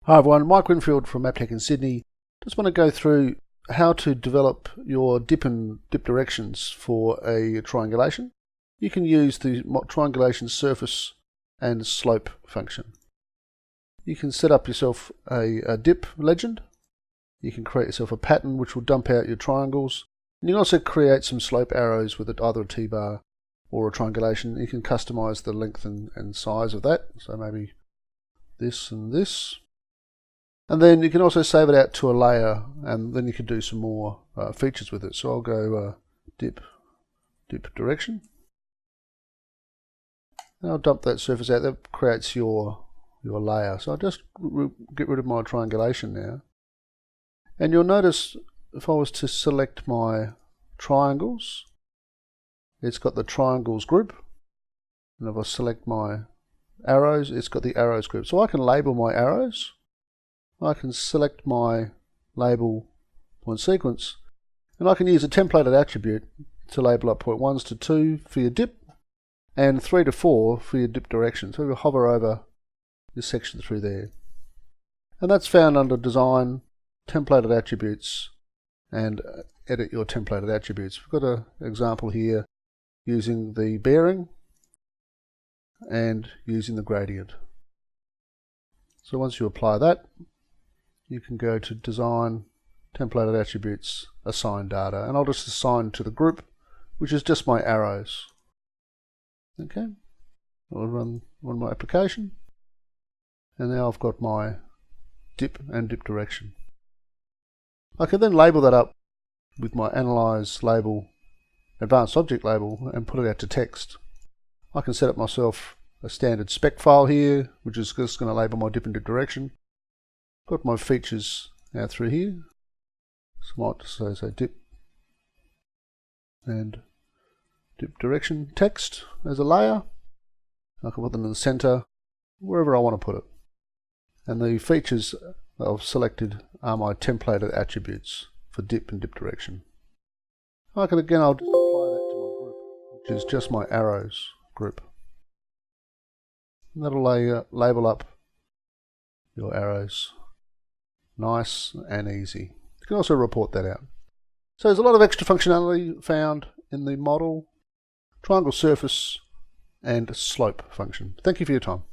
Hi everyone, Mike Winfield from Maptek in Sydney. Just want to go through how to develop your dip and dip directions for a triangulation. You can use the triangulation surface and slope function. You can set up yourself a dip legend. You can create yourself a pattern which will dump out your triangles. And you can also create some slope arrows with either a T-bar or a triangulation. You can customize the length and size of that. So maybe this and this. And then you can also save it out to a layer, and then you can do some more features with it. So I'll go dip direction. And I'll dump that surface out. That creates your layer. So I'll just get rid of my triangulation now. And you'll notice if I was to select my triangles, it's got the triangles group. And if I select my arrows, it's got the arrows group. So I can label my arrows. I can select my label point sequence, and I can use a templated attribute to label up point 1s to 2 for your dip and 3 to 4 for your dip direction. So we'll hover over this section through there. And that's found under Design, Templated Attributes, and Edit Your Templated Attributes. We've got an example here using the bearing and using the gradient. So once you apply that, you can go to Design, Templated Attributes, Assign Data, and I'll just assign to the group, which is just my arrows. Okay, I'll run my application, and now I've got my dip and dip direction. I can then label that up with my Analyze Label, Advanced Object Label, and put it out to text. I can set up myself a standard spec file here, which is just going to label my dip and dip direction. Got my features out through here. So I might just say dip and dip direction text as a layer. I can put them in the center, wherever I want to put it. And the features I've selected are my templated attributes for dip and dip direction. I'll just apply that to my group, which is just my arrows group. And that'll label up your arrows. Nice and easy. You can also report that out. So there's a lot of extra functionality found in the model, triangle surface, and slope function. Thank you for your time.